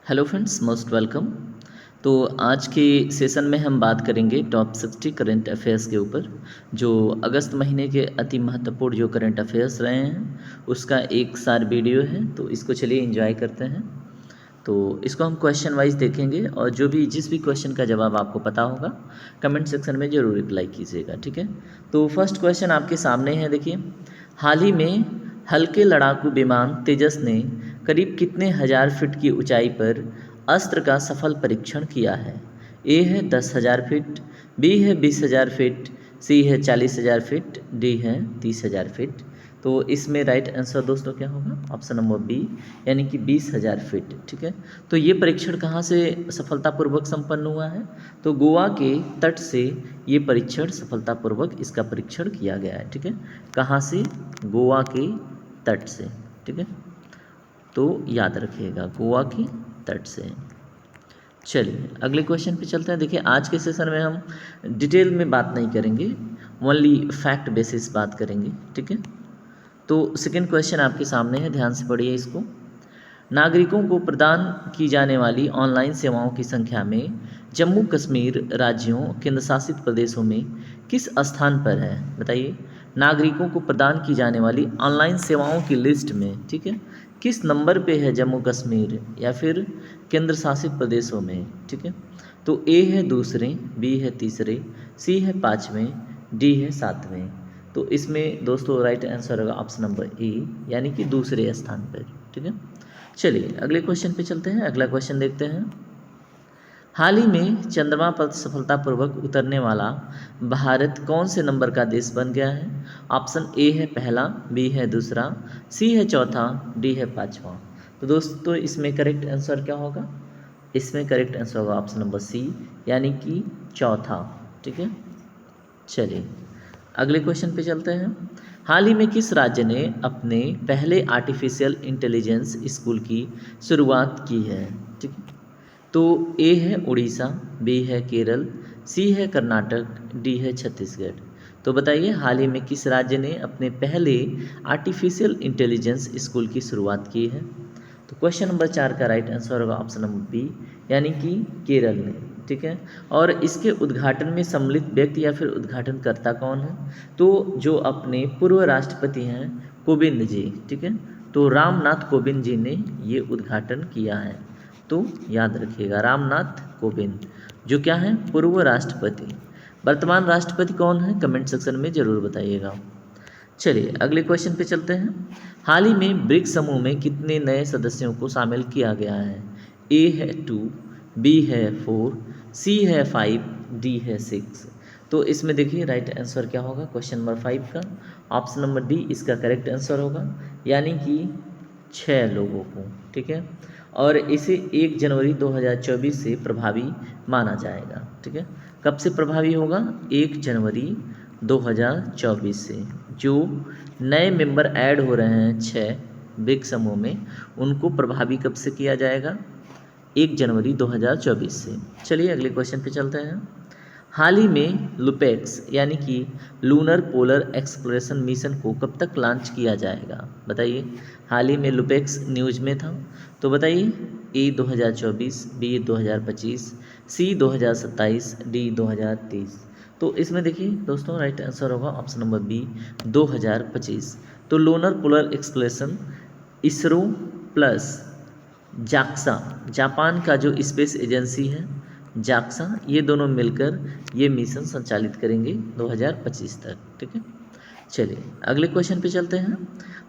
Hello friends, most welcome. तो आज के सेशन में हम बात करेंगे टॉप 60 करंट अफेयर्स के ऊपर, जो अगस्त महीने के अति महत्वपूर्ण जो करंट अफेयर्स रहे हैं उसका एक सार वीडियो है। तो इसको चलिए एंजॉय करते हैं। तो इसको हम क्वेश्चन वाइज देखेंगे और जिस भी क्वेश्चन का जवाब आपको पता होगा कमेंट सेक्शन में ज़रूर रिप्लाई कीजिएगा, ठीक है। तो फर्स्ट क्वेश्चन आपके सामने है, देखिए। हाल ही में हल्के लड़ाकू विमान तेजस ने करीब कितने हजार फीट की ऊंचाई पर अस्त्र का सफल परीक्षण किया है? ए है 10,000 फीट, बी है 20,000 फीट, सी है 40,000 फीट, डी है 30,000 फीट। तो इसमें राइट आंसर दोस्तों क्या होगा? ऑप्शन नंबर बी, यानी कि 20,000 फीट, ठीक है। तो ये परीक्षण कहाँ से सफलतापूर्वक संपन्न हुआ है? तो गोवा के तट से ये परीक्षण सफलतापूर्वक इसका परीक्षण किया गया है, ठीक है। कहाँ से? गोवा के तट से, ठीक है। तो याद रखिएगा, गोवा के तट से। चलिए अगले क्वेश्चन पे चलते हैं। देखिए, आज के सेशन में हम डिटेल में बात नहीं करेंगे, ओनली फैक्ट बेसिस बात करेंगे, ठीक है। तो सेकंड क्वेश्चन आपके सामने है, ध्यान से पढ़िए इसको। नागरिकों को प्रदान की जाने वाली ऑनलाइन सेवाओं की संख्या में जम्मू कश्मीर राज्यों केंद्र शासित प्रदेशों में किस स्थान पर है? बताइए। नागरिकों को प्रदान की जाने वाली ऑनलाइन सेवाओं की लिस्ट में, ठीक है, किस नंबर पे है जम्मू कश्मीर या फिर केंद्र शासित प्रदेशों में, ठीक है। तो ए है दूसरे, बी है तीसरे, सी है पाँचवें, डी है सातवें। तो इसमें दोस्तों राइट आंसर होगा ऑप्शन नंबर ए, यानी कि दूसरे स्थान पर, ठीक है। चलिए अगले क्वेश्चन पे चलते हैं। अगला क्वेश्चन देखते हैं। हाल ही में चंद्रमा पर सफलतापूर्वक उतरने वाला भारत कौन से नंबर का देश बन गया है? ऑप्शन ए है पहला, बी है दूसरा, सी है चौथा, डी है पांचवा। तो दोस्तों इसमें करेक्ट आंसर क्या होगा? इसमें करेक्ट आंसर होगा ऑप्शन नंबर सी, यानी कि चौथा, ठीक है। चलिए अगले क्वेश्चन पे चलते हैं। हाल ही में किस राज्य ने अपने पहले आर्टिफिशियल इंटेलिजेंस स्कूल की शुरुआत की है? ठीक है। तो ए है उड़ीसा, बी है केरल, सी है कर्नाटक, डी है छत्तीसगढ़। तो बताइए, हाल ही में किस राज्य ने अपने पहले आर्टिफिशियल इंटेलिजेंस स्कूल की शुरुआत की है? तो क्वेश्चन नंबर 4 का राइट आंसर होगा ऑप्शन नंबर बी, यानी कि केरल ने, ठीक है। और इसके उद्घाटन में सम्मिलित व्यक्ति या फिर उद्घाटनकर्ता कौन है? तो जो अपने पूर्व राष्ट्रपति हैं कोविंद जी, ठीक है। तो रामनाथ कोविंद जी ने ये उद्घाटन किया है। तो याद रखिएगा, रामनाथ कोविंद जो क्या है? पूर्व राष्ट्रपति। वर्तमान राष्ट्रपति कौन है? कमेंट सेक्शन में जरूर बताइएगा। चलिए अगले क्वेश्चन पे चलते हैं। हाल ही में ब्रिक्स समूह में कितने नए सदस्यों को शामिल किया गया है? ए है 2, बी है 4, सी है 5, डी है 6। तो इसमें देखिए राइट आंसर क्या होगा क्वेश्चन नंबर 5 का? ऑप्शन नंबर डी इसका करेक्ट आंसर होगा, यानी कि 6 लोगों को, ठीक है। और इसे 1 जनवरी 2024 से प्रभावी माना जाएगा, ठीक है। कब से प्रभावी होगा? 1 जनवरी 2024 से। जो नए मेंबर ऐड हो रहे हैं 6 ब्रिक्स समूह में, उनको प्रभावी कब से किया जाएगा? 1 जनवरी 2024 से। चलिए अगले क्वेश्चन पे चलते हैं। हाल ही में लुपेक्स यानी कि लूनर पोलर एक्सप्लोरेशन मिशन को कब तक लॉन्च किया जाएगा? बताइए। हाल ही में लुपेक्स न्यूज में था, तो बताइए। ए 2024, बी 2025, सी 2027, डी 2030। तो इसमें देखिए दोस्तों राइट आंसर होगा ऑप्शन नंबर बी 2025। तो lunar polar exploration ISRO plus JAXA, Japan का जो स्पेस एजेंसी है जाक्सा, ये दोनों मिलकर ये मिशन संचालित करेंगे 2025 तक, ठीक है। चलिए अगले क्वेश्चन पे चलते हैं।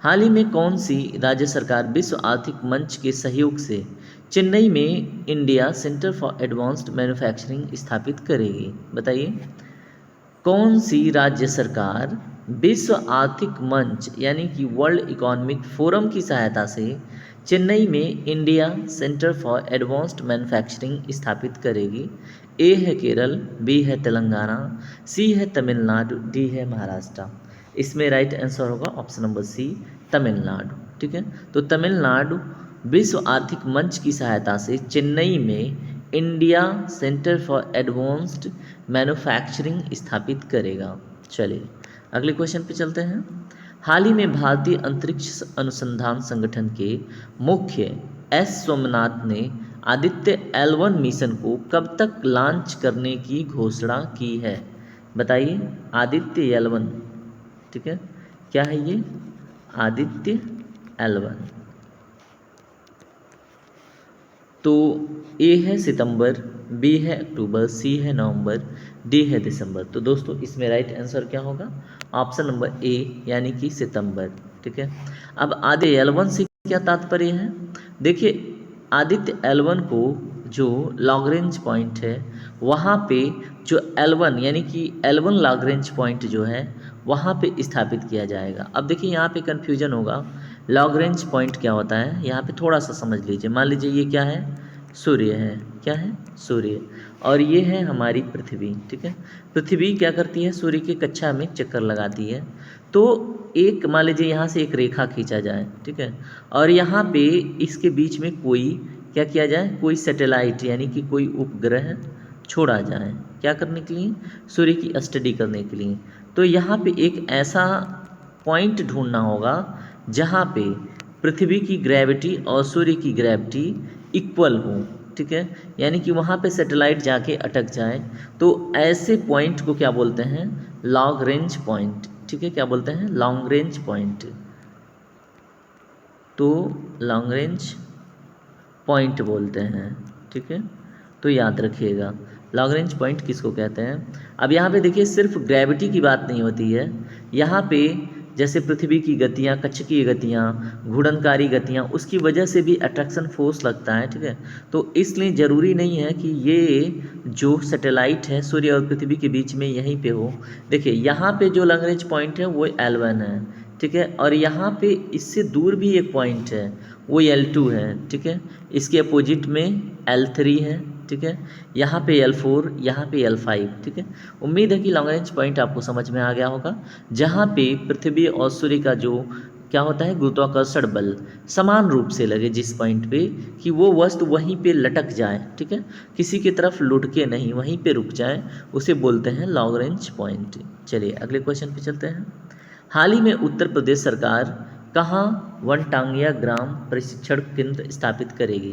हाल ही में कौन सी राज्य सरकार विश्व आर्थिक मंच के सहयोग से चेन्नई में India centre for advanced manufacturing स्थापित करेगी? बताइए। कौन सी राज्य सरकार विश्व आर्थिक मंच यानी कि वर्ल्ड इकोनॉमिक फोरम की सहायता से चेन्नई में India centre for advanced manufacturing स्थापित करेगी? ए है केरल, बी है तेलंगाना, सी है तमिलनाडु, डी है महाराष्ट्र। इसमें राइट आंसर होगा ऑप्शन नंबर सी, तमिलनाडु, ठीक है। तो तमिलनाडु विश्व आर्थिक मंच की सहायता से चेन्नई में India centre for advanced manufacturing स्थापित करेगा। चलिए अगले क्वेश्चन पे चलते हैं। हाल ही में भारतीय अंतरिक्ष अनुसंधान संगठन के मुख्य एस सोमनाथ ने आदित्य L1 मिशन को कब तक लॉन्च करने की घोषणा की है? बताइए। आदित्य L1, ठीक है, क्या है ये? आदित्य L1। तो ए है सितंबर, बी है अक्टूबर, सी है नवंबर, डी है दिसंबर। तो दोस्तों इसमें राइट आंसर क्या होगा? ऑप्शन नंबर ए यानी कि सितंबर, ठीक है। अब आदित्य L1 से क्या तात्पर्य है? देखिए, आदित्य L1 को जो लॉन्ग पॉइंट है वहाँ पे जो L1 यानी कि L1 लॉन्ग पॉइंट जो है वहाँ पे स्थापित किया जाएगा। अब देखिए यहाँ पे कन्फ्यूजन होगा, लॉन्ग पॉइंट क्या होता है, यहाँ पे थोड़ा सा समझ लीजिए। मान लीजिए ये क्या है? सूर्य है। क्या है? सूर्य। और ये है हमारी पृथ्वी, ठीक है। पृथ्वी क्या करती है? सूर्य की कक्षा में चक्कर लगाती है। तो एक मान लीजिए यहाँ से एक रेखा खींचा जाए, ठीक है, और यहाँ पे इसके बीच में कोई क्या किया जाए? कोई सैटेलाइट यानी कि कोई उपग्रह छोड़ा जाए। क्या करने के लिए? सूर्य की स्टडी करने के लिए। तो यहाँ पे एक ऐसा पॉइंट ढूंढना होगा जहाँ पे पृथ्वी की ग्रेविटी और सूर्य की ग्रेविटी इक्वल हो, ठीक है, यानी कि वहाँ पे सैटेलाइट जाके अटक जाए। तो ऐसे पॉइंट को क्या बोलते हैं? लॉन्ग रेंज पॉइंट, ठीक है। क्या बोलते हैं? Long range point. तो लॉन्ग रेंज पॉइंट बोलते हैं, ठीक है। तो याद रखिएगा लॉन्ग रेंज पॉइंट किसको कहते हैं। अब यहाँ पे देखिए सिर्फ ग्रेविटी की बात नहीं होती है, यहाँ पे जैसे पृथ्वी की गतियाँ, कक्षकीय गतियाँ, घूर्णनकारी गतियाँ, उसकी वजह से भी अट्रैक्शन फोर्स लगता है, ठीक है। तो इसलिए ज़रूरी नहीं है कि ये जो सैटेलाइट है सूर्य और पृथ्वी के बीच में यहीं पे हो। देखिए यहाँ पे जो लॉन्ग रेंज पॉइंट है वो L1 है, ठीक है, और यहाँ पे इससे दूर भी एक पॉइंट है वो L2 है, ठीक है। इसके अपोजिट में L3 है, ठीक है, यहाँ पे L4, यहाँ पे L5, ठीक है। उम्मीद है कि लॉन्ग रेंज पॉइंट आपको समझ में आ गया होगा, जहाँ पे पृथ्वी और सूर्य का जो क्या होता है गुरुत्वाकर्षण बल समान रूप से लगे जिस पॉइंट पे, कि वो वस्तु वहीं पे लटक जाए, ठीक है, किसी की तरफ लुढ़के नहीं, वहीं पे रुक जाए, उसे बोलते हैं लॉन्ग रेंज पॉइंट। चलिए अगले क्वेश्चन पे चलते हैं। हाल ही में उत्तर प्रदेश सरकार कहाँ वनटांगिया ग्राम प्रशिक्षण केंद्र स्थापित करेगी?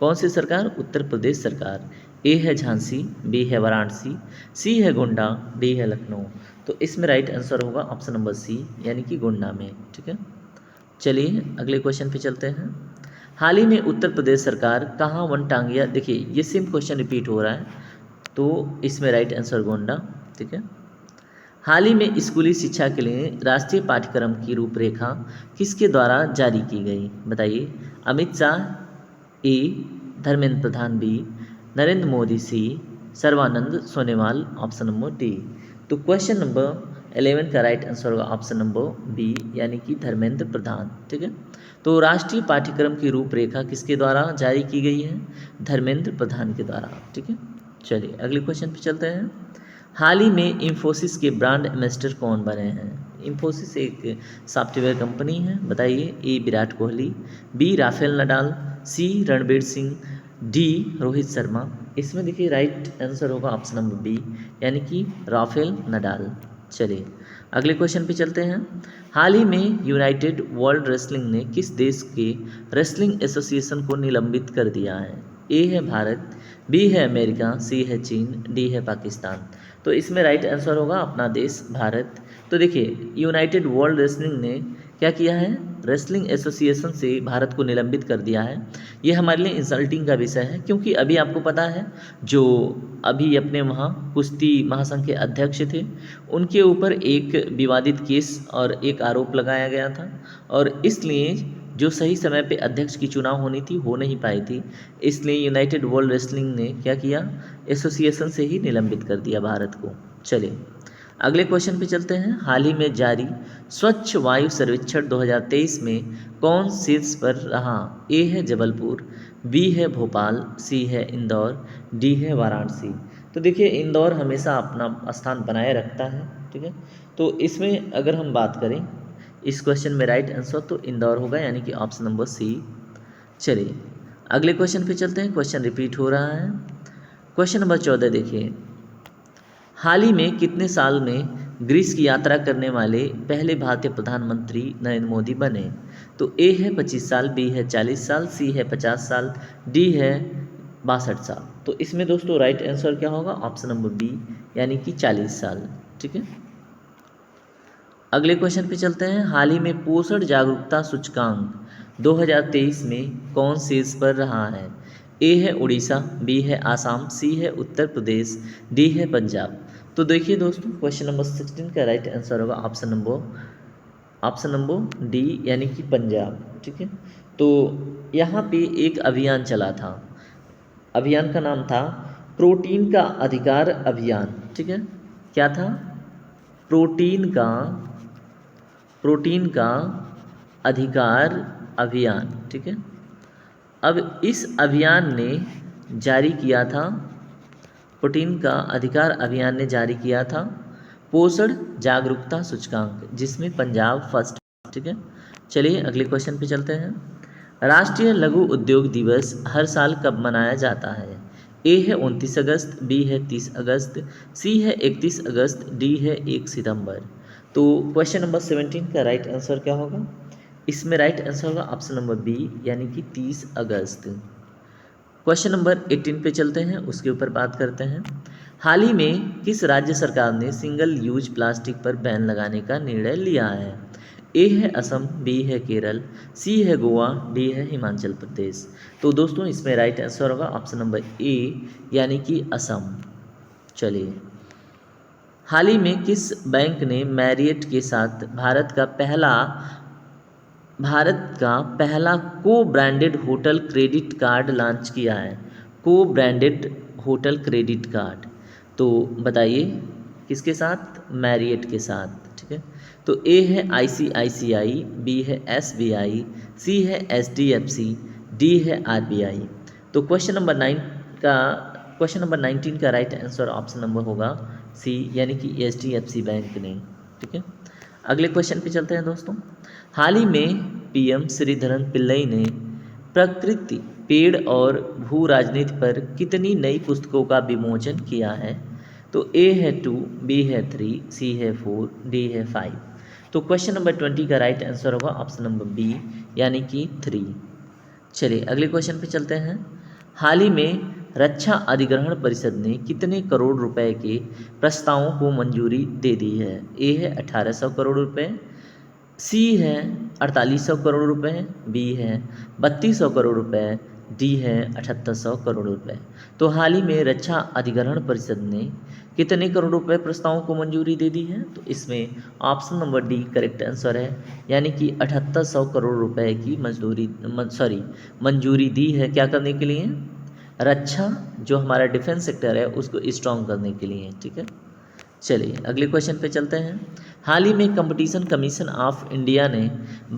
कौन सी सरकार? उत्तर प्रदेश सरकार। ए है झांसी, बी है वाराणसी, सी है गोंडा, डी है लखनऊ। तो इसमें राइट आंसर होगा ऑप्शन नंबर सी यानी कि गोंडा में, ठीक है। चलिए अगले क्वेश्चन पे चलते हैं। हाल ही में उत्तर प्रदेश सरकार कहाँ वनटांगिया, देखिए ये सेम क्वेश्चन रिपीट हो रहा है, तो इसमें राइट आंसर गोंडा, ठीक है। हाल ही में स्कूली शिक्षा के लिए राष्ट्रीय पाठ्यक्रम की रूपरेखा किसके द्वारा जारी की गई? बताइए। Amit Shah A, Dharmendra Pradhan B, Narendra Modi C, Sarbananda Sonowal option number D. तो क्वेश्चन नंबर 11 का राइट आंसर होगा ऑप्शन नंबर बी यानी कि धर्मेंद्र प्रधान, ठीक है। तो राष्ट्रीय पाठ्यक्रम की रूपरेखा किसके द्वारा जारी की गई है? धर्मेंद्र प्रधान के द्वारा, ठीक है। चलिए अगले क्वेश्चन पे चलते हैं। हाल ही में इन्फोसिस के ब्रांड एम्बेसडर कौन बने हैं? इन्फोसिस एक सॉफ्टवेयर कंपनी है, बताइए। A Virat Kohli, B Rafael Nadal, C Ranbir Singh, D Rohit Sharma. इसमें देखिए राइट आंसर होगा ऑप्शन नंबर बी यानी कि राफेल नडाल। चलिए अगले क्वेश्चन पे चलते हैं। हाल ही में यूनाइटेड वर्ल्ड रेसलिंग ने किस देश के रेसलिंग एसोसिएशन को निलंबित कर दिया है? ए है भारत, बी है अमेरिका, सी है चीन, डी है पाकिस्तान। तो इसमें राइट आंसर होगा अपना देश भारत। तो देखिए यूनाइटेड वर्ल्ड रेसलिंग ने क्या किया है? रेसलिंग एसोसिएशन से भारत को निलंबित कर दिया है। ये हमारे लिए इंसल्टिंग का विषय है, क्योंकि अभी आपको पता है जो अभी अपने वहाँ कुश्ती महासंघ के अध्यक्ष थे, उनके ऊपर एक विवादित केस और एक आरोप लगाया गया था, और इसलिए जो सही समय पे अध्यक्ष की चुनाव होनी थी हो नहीं पाई थी, इसलिए यूनाइटेड वर्ल्ड रेसलिंग ने क्या किया? एसोसिएशन से ही निलंबित कर दिया भारत को। चलिए अगले क्वेश्चन पे चलते हैं। हाल ही में जारी स्वच्छ वायु सर्वेक्षण 2023 में कौन शीर्ष पर रहा? ए है जबलपुर, बी है भोपाल, सी है इंदौर, डी है वाराणसी। तो देखिए इंदौर हमेशा अपना स्थान बनाए रखता है, ठीक है। तो इसमें अगर हम बात करें इस क्वेश्चन में राइट आंसर तो इंदौर होगा यानी कि ऑप्शन नंबर सी। चलिए अगले क्वेश्चन पे चलते हैं, क्वेश्चन रिपीट हो रहा है। क्वेश्चन नंबर 14 देखिए। हाल ही में कितने साल में ग्रीस की यात्रा करने वाले पहले भारतीय प्रधानमंत्री नरेंद्र मोदी बने? तो ए है 25 साल, बी है 40 साल, सी है 50 साल, डी है 62 साल। तो इसमें दोस्तों राइट आंसर क्या होगा? ऑप्शन नंबर बी, यानी कि 40 साल। ठीक है, अगले क्वेश्चन पे चलते हैं। हाल ही में पोषण जागरूकता सूचकांक 2023 में कौन शीर्ष पर रहा है? ए है उड़ीसा, बी है आसाम, सी है उत्तर प्रदेश, डी है पंजाब। तो देखिए दोस्तों, क्वेश्चन नंबर 16 का राइट आंसर होगा ऑप्शन नंबर डी, यानी कि पंजाब। ठीक है, तो यहाँ पे एक अभियान चला था, अभियान का नाम था प्रोटीन का अधिकार अभियान। ठीक है, क्या था? प्रोटीन का अधिकार अभियान। ठीक है, अब इस अभियान ने जारी किया था, प्रोटीन का अधिकार अभियान ने जारी किया था पोषण जागरूकता सूचकांक, जिसमें पंजाब फर्स्ट। ठीक है, चलिए अगले क्वेश्चन पे चलते हैं। राष्ट्रीय लघु उद्योग दिवस हर साल कब मनाया जाता है? ए है 29 अगस्त, बी है 30 अगस्त, सी है 31 अगस्त, डी है 1 सितंबर। तो क्वेश्चन नंबर 17 का राइट आंसर क्या होगा? इसमें राइट आंसर होगा ऑप्शन नंबर बी, यानी कि 30 अगस्त। क्वेश्चन नंबर 18 पे चलते हैं, उसके ऊपर बात करते हैं। हाल ही में किस राज्य सरकार ने सिंगल यूज प्लास्टिक पर बैन लगाने का निर्णय लिया है? ए है असम, बी है केरल, सी है गोवा, डी है हिमाचल प्रदेश। तो दोस्तों इसमें राइट आंसर होगा ऑप्शन नंबर ए, यानी कि असम। चलिए, हाल ही में किस बैंक ने मैरियट के साथ भारत का पहला को branded hotel credit card launch किया है? को ब्रांडेड होटल क्रेडिट कार्ड, तो बताइए किसके साथ? मैरियट के साथ। ठीक है, तो ए है ICICI, बी है SBI, सी है HDFC, डी है RBI। तो क्वेश्चन नंबर 19 का राइट आंसर ऑप्शन नंबर होगा सी, यानी कि HDFC बैंक ने। ठीक है, अगले क्वेश्चन पे चलते हैं दोस्तों। हाल ही में PM श्रीधरन पिल्लई ने प्रकृति, पेड़ और भू राजनीति पर कितनी नई पुस्तकों का विमोचन किया है? तो ए है 2, बी है 3, सी है 4, डी है 5। तो क्वेश्चन नंबर 20 का राइट आंसर होगा ऑप्शन नंबर बी, यानी कि 3। चलिए अगले क्वेश्चन पे चलते हैं। हाल ही में रक्षा अधिग्रहण परिषद ने कितने करोड़ रुपए के प्रस्तावों को मंजूरी दे दी है? ए है 1800 करोड़ रुपए, सी है 4800 करोड़ रुपए, बी है 3200 करोड़ रुपए, डी है 7800 करोड़ रुपए। तो हाल ही में रक्षा अधिग्रहण परिषद ने कितने करोड़ रुपए प्रस्तावों को मंजूरी दे दी है? तो इसमें option number D correct answer है, यानी कि 7800 करोड़ रुपए की मंजूरी दी है। क्या करने के लिए? रक्षा, जो हमारा डिफेंस सेक्टर है उसको स्ट्रॉन्ग करने के लिए। ठीक है, चलिए अगले क्वेश्चन पे चलते हैं। हाल ही में कंपटीशन कमीशन ऑफ इंडिया ने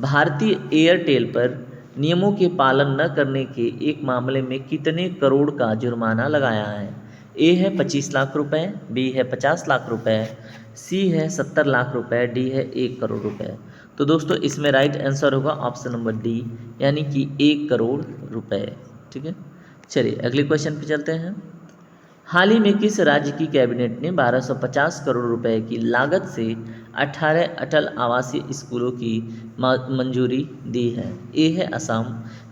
भारतीय एयरटेल पर नियमों के पालन न करने के एक मामले में कितने करोड़ का जुर्माना लगाया है? ए है 25 लाख रुपए, बी है 50 लाख रुपए, सी है 70 लाख रुपए, डी है 1 करोड़ रुपए। तो दोस्तों इसमें राइट आंसर होगा ऑप्शन नंबर डी, यानी कि 1 करोड़ रुपए। ठीक है, चलिए अगले क्वेश्चन पे चलते हैं। हाल ही में किस राज्य की कैबिनेट ने 1250 करोड़ रुपए की लागत से 18 अटल आवासीय स्कूलों की मंजूरी दी है? ए है असम,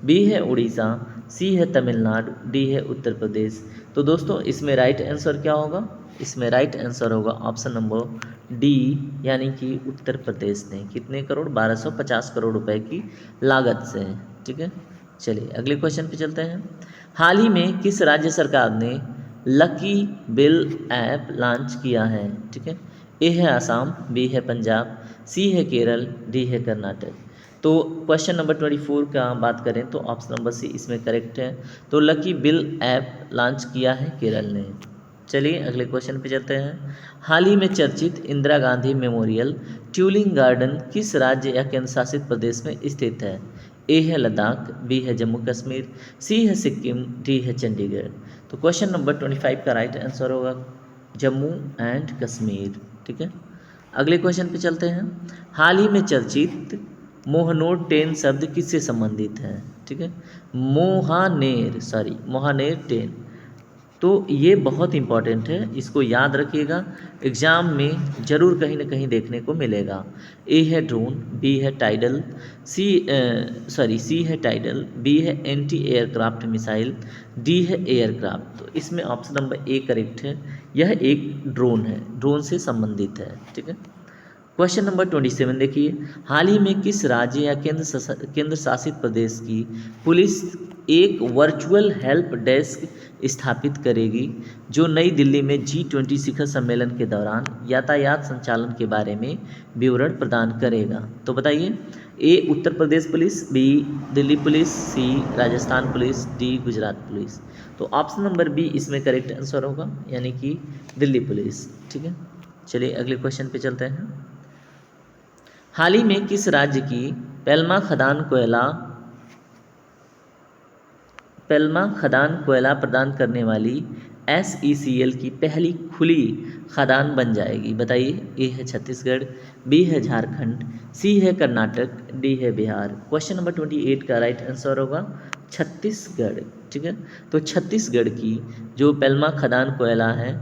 बी है उड़ीसा, सी है तमिलनाडु, डी है उत्तर प्रदेश। तो दोस्तों इसमें राइट आंसर क्या होगा? इसमें राइट आंसर होगा ऑप्शन नंबर डी, यानी कि उत्तर प्रदेश ने कितने करोड़? 1250 करोड़ रुपए की लागत से। ठीक है, चलिए अगले क्वेश्चन पे चलते हैं। हाल ही में किस राज्य सरकार ने लकी बिल ऐप लॉन्च किया है? ठीक है, ए है आसाम, बी है पंजाब, सी है केरल, डी है कर्नाटक। तो क्वेश्चन नंबर 24 का बात करें तो ऑप्शन नंबर सी इसमें करेक्ट है। तो लकी बिल ऐप लॉन्च किया है केरल ने। चलिए अगले क्वेश्चन पे चलते हैं। हाल ही में चर्चित इंदिरा गांधी मेमोरियल ट्यूलिंग गार्डन किस राज्य या केंद्र शासित प्रदेश में स्थित है? ए है लद्दाख, बी है जम्मू कश्मीर, सी है सिक्किम, डी है चंडीगढ़। तो क्वेश्चन नंबर 25 का राइट आंसर होगा जम्मू एंड कश्मीर। ठीक है, अगले क्वेश्चन पे चलते हैं। हाल ही में चर्चित मोहनोर-टेन शब्द किससे संबंधित है? ठीक है, मोहानेर टेन। तो ये बहुत इंपॉर्टेंट है, इसको याद रखिएगा, एग्ज़ाम में ज़रूर कहीं ना कहीं देखने को मिलेगा। ए है ड्रोन, बी है टाइडल, सी है टाइडल, बी है एंटी एयरक्राफ्ट मिसाइल, डी है एयरक्राफ्ट। तो इसमें ऑप्शन नंबर ए करेक्ट है, यह एक ड्रोन है, ड्रोन से संबंधित है। ठीक है। क्वेश्चन नंबर 27 देखिए, हाल ही में किस राज्य या केंद्र शासित प्रदेश की पुलिस एक वर्चुअल हेल्प डेस्क स्थापित करेगी जो नई दिल्ली में G20 शिखर सम्मेलन के दौरान यातायात संचालन के बारे में विवरण प्रदान करेगा? तो बताइए, A Uttar Pradesh police, B Delhi police, C Rajasthan police, D Gujarat police. तो ऑप्शन नंबर बी इसमें करेक्ट आंसर होगा, यानी कि दिल्ली पुलिस। ठीक है, चलिए अगले क्वेश्चन पे चलते हैं। हाल ही में किस राज्य की पेल्मा खदान कोयला प्रदान करने वाली SECL की पहली खुली खदान बन जाएगी? बताइए, ए है छत्तीसगढ़, बी है झारखंड, सी है कर्नाटक, डी है बिहार। क्वेश्चन नंबर 28 का राइट आंसर होगा छत्तीसगढ़। ठीक है, तो छत्तीसगढ़ की जो पेल्मा खदान कोयला है,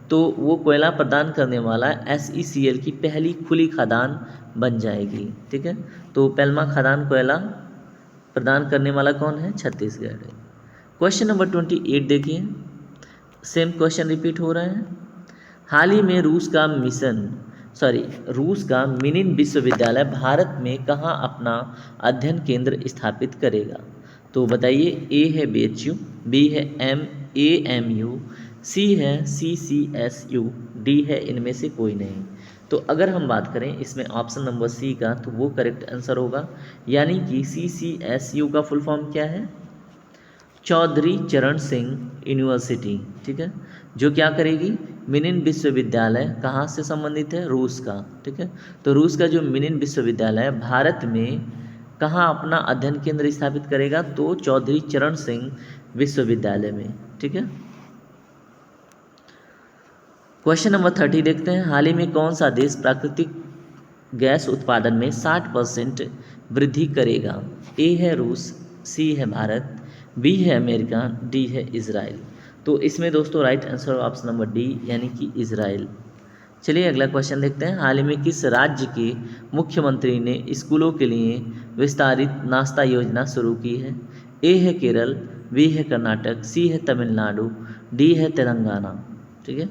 तो वो कोयला प्रदान करने वाला SECL की पहली खुली खदान बन जाएगी। ठीक है, तो पेल्मा खदान कोयला प्रदान करने वाला कौन है? छत्तीसगढ़। क्वेश्चन नंबर 28 देखिए, सेम क्वेश्चन रिपीट हो रहे हैं। हाल ही में रूस का मिनिन विश्वविद्यालय भारत में कहाँ अपना अध्ययन केंद्र स्थापित करेगा? तो बताइए, ए है BHU, बी है AMU, सी है CCSU, डी है इनमें से कोई नहीं। तो अगर हम बात करें इसमें ऑप्शन नंबर सी का, तो वो करेक्ट आंसर होगा, यानी कि CCSU का फुल फॉर्म क्या है? चौधरी चरण सिंह यूनिवर्सिटी। ठीक है, जो क्या करेगी? मिनिन विश्वविद्यालय कहाँ से संबंधित है? रूस का। ठीक है, तो रूस का जो मिनिन विश्वविद्यालय भारत में कहाँ अपना अध्ययन केंद्र स्थापित करेगा? तो चौधरी चरण सिंह विश्वविद्यालय में। ठीक है, क्वेश्चन नंबर 30 देखते हैं। हाल ही में कौन सा देश प्राकृतिक गैस उत्पादन में 60% वृद्धि करेगा? ए है रूस, सी है भारत, बी है अमेरिका, डी है इजराइल। तो इसमें दोस्तों right answer option number D, यानी कि इजराइल। चलिए अगला क्वेश्चन देखते हैं। हाल ही में किस राज्य के मुख्यमंत्री ने स्कूलों के लिए विस्तारित नाश्ता योजना शुरू की है? ए है केरल, बी है कर्नाटक, सी है तमिलनाडु, डी है तेलंगाना। ठीक है,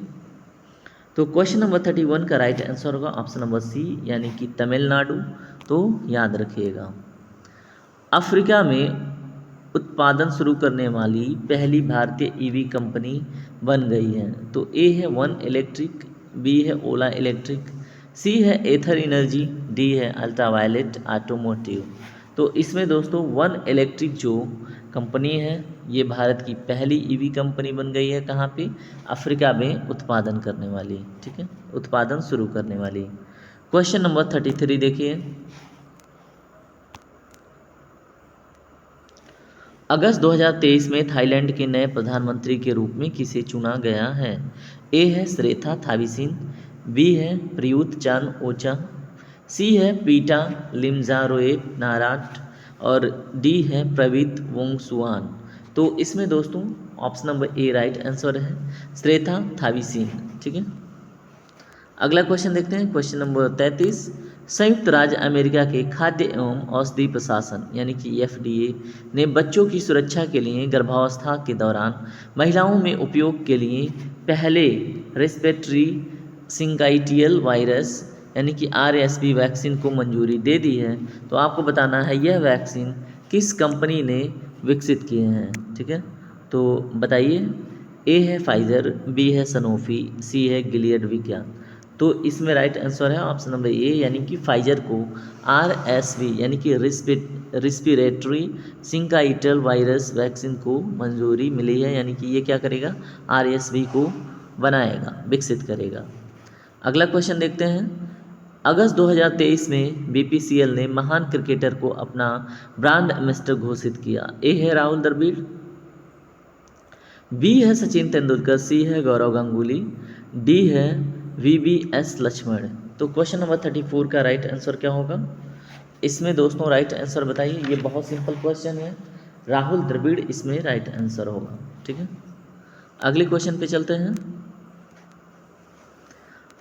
तो क्वेश्चन नंबर 31 का राइट आंसर होगा ऑप्शन नंबर सी, यानी कि तमिलनाडु। तो याद रखिएगा। अफ्रीका में उत्पादन शुरू करने वाली पहली भारतीय ईवी कंपनी बन गई है। तो ए है वन इलेक्ट्रिक, बी है ओला इलेक्ट्रिक, सी है एथर एनर्जी, डी है अल्ट्रावायलेट ऑटोमोटिव। तो इसमें दोस्तों वन इलेक्ट्रिक जो कंपनी है, ये भारत की पहली ईवी कंपनी बन गई है। कहाँ पे? अफ्रीका में उत्पादन करने वाली। ठीक है, उत्पादन शुरू करने वाली। क्वेश्चन नंबर 33 देखिए, अगस्त 2023 में थाईलैंड के नए प्रधानमंत्री के रूप में किसे चुना गया है? ए है श्रेथा थाविसिन, बी है प्रयुत चान ओचा, सी है पीटा लिमजारोएट नाराट, और डी है प्रवीत वोंगसुआन। तो इसमें दोस्तों option number A right answer है, श्रेथा थाविसिन। ठीक है, अगला क्वेश्चन देखते हैं। क्वेश्चन नंबर 33, संयुक्त राज्य अमेरिका के खाद्य एवं औषधि प्रशासन यानी कि FDA ने बच्चों की सुरक्षा के लिए गर्भावस्था के दौरान महिलाओं में उपयोग के लिए पहले रेस्पिरेटरी सिंकाइटियल वायरस यानी कि RSV वैक्सीन को मंजूरी दे दी है। तो आपको बताना है यह वैक्सीन किस कंपनी ने विकसित किए हैं। ठीक है, तो बताइए, ए है फाइजर, बी है सनोफी, सी है गिलियड विज्ञान। तो इसमें राइट आंसर है ऑप्शन नंबर ए, यानी कि फाइजर को RSV यानी कि रिस्पिरेटरी सिंकाइटल वायरस वैक्सीन को मंजूरी मिली है, यानी कि ये क्या करेगा? RSV को बनाएगा, विकसित करेगा। अगला क्वेश्चन देखते हैं। अगस्त 2023 में BPCL ने महान क्रिकेटर को अपना ब्रांड एम्बेसडर घोषित किया। ए है राहुल द्रविड़, बी है सचिन तेंदुलकर, सी है गौरव गांगुली, डी है VVS लक्ष्मण। तो क्वेश्चन नंबर 34 का राइट आंसर क्या होगा? इसमें दोस्तों राइट आंसर बताइए, ये बहुत सिंपल क्वेश्चन है, राहुल द्रविड़ इसमें राइट आंसर होगा। ठीक है, अगले क्वेश्चन पे चलते हैं।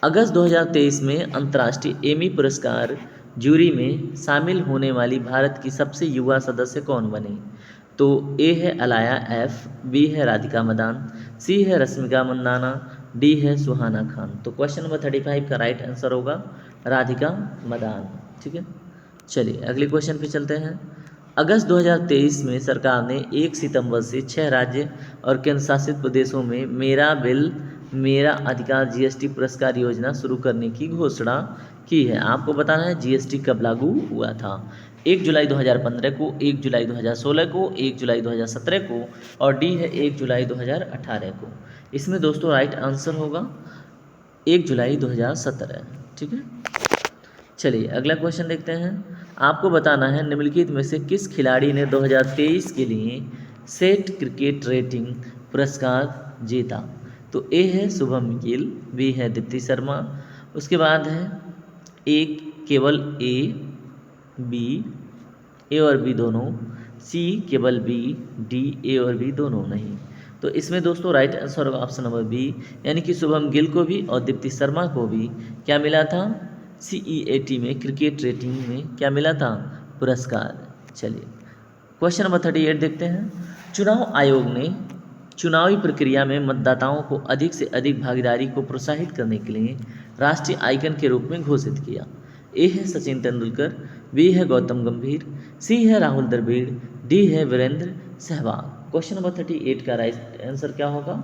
अगस्त 2023 में अंतर्राष्ट्रीय एमी पुरस्कार जूरी में शामिल होने वाली भारत की सबसे युवा सदस्य कौन बने? तो ए है अलाया एफ, बी है राधिका मदान, सी है रश्मिका मंदाना, डी है सुहाना खान। तो क्वेश्चन नंबर 35 का राइट आंसर होगा राधिका मदान। ठीक है, चलिए अगले क्वेश्चन पे चलते हैं। अगस्त 2023 में सरकार ने 1 सितंबर से 6 राज्य और केंद्र शासित प्रदेशों में मेरा बिल मेरा अधिकार जीएसटी पुरस्कार योजना शुरू करने की घोषणा की है। आपको बताना है जीएसटी कब लागू हुआ था। 1 जुलाई 2015 को, 1 जुलाई 2016 को, 1 जुलाई 2017 को और डी है 1 जुलाई 2018 को। इसमें दोस्तों राइट आंसर होगा 1 जुलाई 2017। ठीक है, चलिए अगला क्वेश्चन देखते हैं। आपको बताना है निम्नलिखित में से किस खिलाड़ी ने 2023 के लिए सेट क्रिकेट रेटिंग पुरस्कार जीता? तो ए है शुभम गिल, बी है दीप्ति शर्मा, उसके बाद है एक केवल ए, बी ए और बी दोनों, सी केवल बी, डी ए और बी दोनों नहीं। तो इसमें दोस्तों राइट आंसर होगा ऑप्शन नंबर बी, यानी कि शुभम गिल को भी और दीप्ति शर्मा को भी क्या मिला था? CEAT में क्रिकेट रेटिंग में क्या मिला था? पुरस्कार। चलिए क्वेश्चन नंबर 38 देखते हैं। चुनाव आयोग ने चुनावी प्रक्रिया में मतदाताओं को अधिक से अधिक भागीदारी को प्रोत्साहित करने के लिए राष्ट्रीय आइकन के रूप में घोषित किया। ए है सचिन तेंदुलकर, बी है गौतम गंभीर, सी है राहुल द्रविड़, डी है वीरेंद्र सहवाग। क्वेश्चन नंबर 38 का राइट आंसर क्या होगा?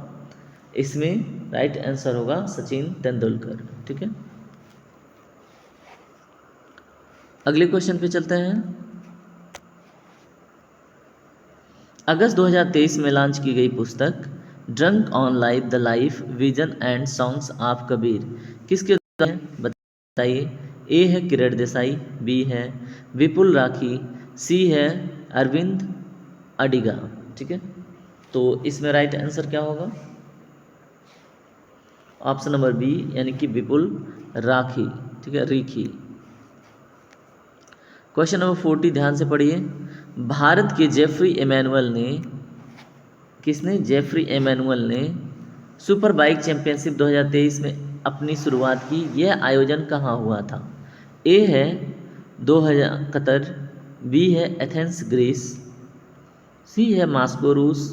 इसमें राइट आंसर होगा सचिन तेंदुलकर। ठीक है, अगले क्वेश्चन पे चलते हैं। अगस्त 2023 में लॉन्च की गई पुस्तक drunk on life the life vision and songs of Kabir किसके द्वारा है? बताइए। ए है किरण देसाई, बी है विपुल राखी, सी है अरविंद अडिगा। ठीक है, तो इसमें राइट आंसर क्या होगा? ऑप्शन नंबर बी, यानी कि विपुल राखी। ठीक है, रिखी। क्वेश्चन नंबर 40 ध्यान से पढ़िए। भारत के जेफरी एमैनुअल ने जेफरी एमैनुअल ने सुपर बाइक चैंपियनशिप 2023 में अपनी शुरुआत की। यह आयोजन कहाँ हुआ था? ए है 2000 कतर, बी है एथेंस ग्रीस, सी है मास्को रूस,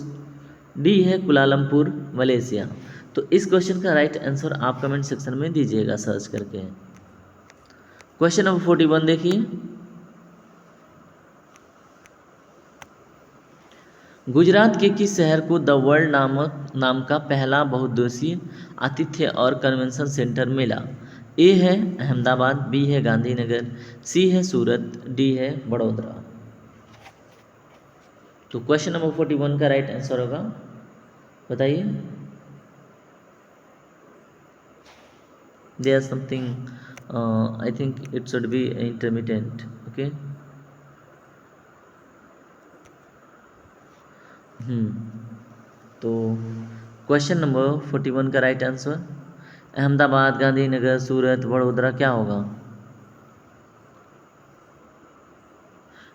डी है कुलालमपुर मलेशिया। तो इस क्वेश्चन का राइट आंसर आप कमेंट सेक्शन में दीजिएगा सर्च करके। क्वेश्चन नंबर 41 देखिए। गुजरात के किस शहर को द वर्ल्ड नाम का पहला बहुउद्देशीय आतिथ्य और कन्वेंशन सेंटर मिला? ए है अहमदाबाद, बी है गांधीनगर, सी है सूरत, डी है बड़ौदा। तो क्वेश्चन नंबर 41 का राइट आंसर होगा, बताइए। There something I think it should be intermediate. Okay, तो क्वेश्चन नंबर 41 का राइट आंसर अहमदाबाद, गांधीनगर, सूरत, वडोदरा क्या होगा?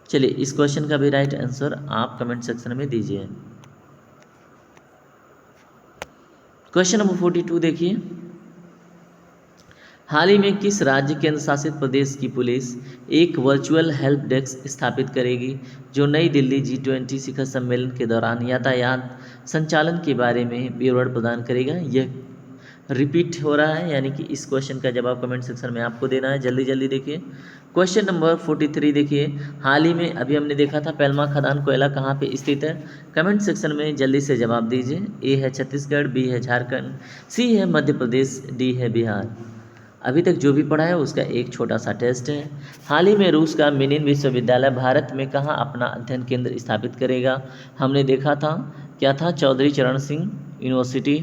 चलिए इस क्वेश्चन का भी राइट आंसर आप कमेंट सेक्शन में दीजिए। क्वेश्चन नंबर 42 देखिए। हाल ही में किस राज्य केंद्र शासित प्रदेश की पुलिस एक वर्चुअल हेल्प डेस्क स्थापित करेगी जो नई दिल्ली G20 शिखर सम्मेलन के दौरान यातायात संचालन के बारे में विवरण प्रदान करेगा? यह रिपीट हो रहा है, यानी कि इस क्वेश्चन का जवाब कमेंट सेक्शन में आपको देना है। जल्दी जल्दी देखिए। क्वेश्चन नंबर 43 देखिए। हाल ही में अभी हमने देखा था पेलमा खदान कोयला कहाँ पे स्थित है? कमेंट सेक्शन में जल्दी से जवाब दीजिए। ए है छत्तीसगढ़, बी है झारखंड, सी है मध्य प्रदेश, डी है बिहार। अभी तक जो भी पढ़ा है उसका एक छोटा सा टेस्ट है। हाल ही में रूस का मिनिन विश्वविद्यालय भारत में कहाँ अपना अध्ययन केंद्र स्थापित करेगा? हमने देखा था, क्या था? चौधरी चरण सिंह यूनिवर्सिटी।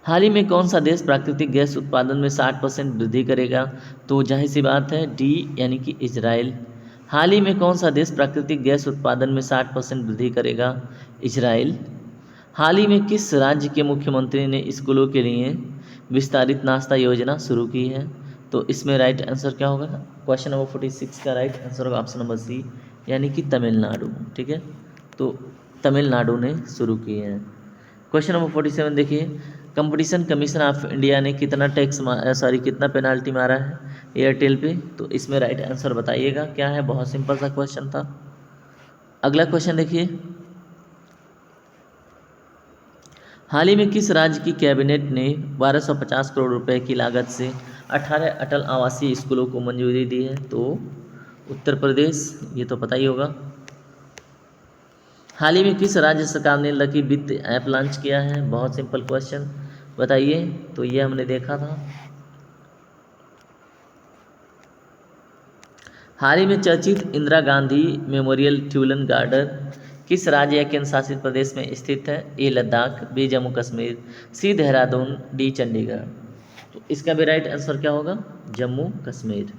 हाल ही में कौन सा देश प्राकृतिक गैस उत्पादन में 60% वृद्धि करेगा? तो जाहिर सी बात है डी, यानी कि इजराइल। हाल ही में कौन सा देश प्राकृतिक गैस उत्पादन में 60% वृद्धि करेगा? इजराइल। हाल ही में किस राज्य के मुख्यमंत्री ने स्कूलों के लिए विस्तारित नाश्ता योजना शुरू की है? तो इसमें राइट आंसर क्या होगा? क्वेश्चन नंबर 46 का राइट आंसर होगा ऑप्शन नंबर सी, यानी कि तमिलनाडु। ठीक है, तो तमिलनाडु ने शुरू किए हैं। क्वेश्चन नंबर 47 देखिए, कंपटीशन कमीशन ऑफ इंडिया ने कितना कितना पेनाल्टी मारा है एयरटेल पे? तो इसमें राइट आंसर बताइएगा क्या है, बहुत सिंपल सा क्वेश्चन था। अगला क्वेश्चन देखिए, हाल ही में किस राज्य की कैबिनेट ने 1250 करोड़ रुपए की लागत से 18 अटल आवासीय स्कूलों को मंजूरी दी है? तो उत्तर प्रदेश, ये तो पता ही होगा। हाल ही में किस राज्य सरकार ने लकी वित्त ऐप लॉन्च किया है? बहुत सिंपल क्वेश्चन, बताइए। तो ये हमने देखा था। हाल ही में चर्चित Indira Gandhi memorial tulip garden किस राज्य या केंद्र शासित प्रदेश में स्थित है? ए लद्दाख, बी जम्मू कश्मीर, सी देहरादून, डी चंडीगढ़। तो इसका भी राइट आंसर क्या होगा? जम्मू कश्मीर।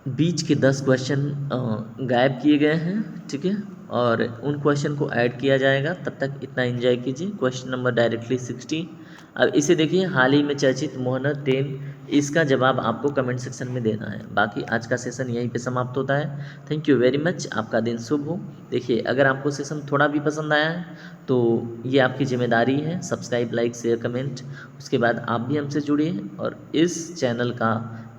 बीच के 10 क्वेश्चन गायब किए गए हैं, ठीक है, और उन क्वेश्चन को ऐड किया जाएगा। तब तक इतना एंजॉय कीजिए। Question number directly 60। अब इसे देखिए, हाल ही में चर्चित मोहनर 10, इसका जवाब आपको कमेंट सेक्शन में देना है। बाकी आज का सेशन यहीं पे समाप्त होता है। थैंक यू वेरी मच, आपका दिन शुभ हो। देखिए, अगर आपको सेशन थोड़ा भी पसंद आया है तो ये आपकी जिम्मेदारी है, सब्सक्राइब, लाइक, शेयर, कमेंट। उसके बाद आप भी हमसे जुड़िए और इस चैनल का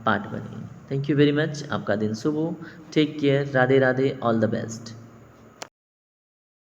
पार्ट बनिए। थैंक यू वेरी मच, आपका दिन शुभ हो। Take care, Radhe Radhe, all the best.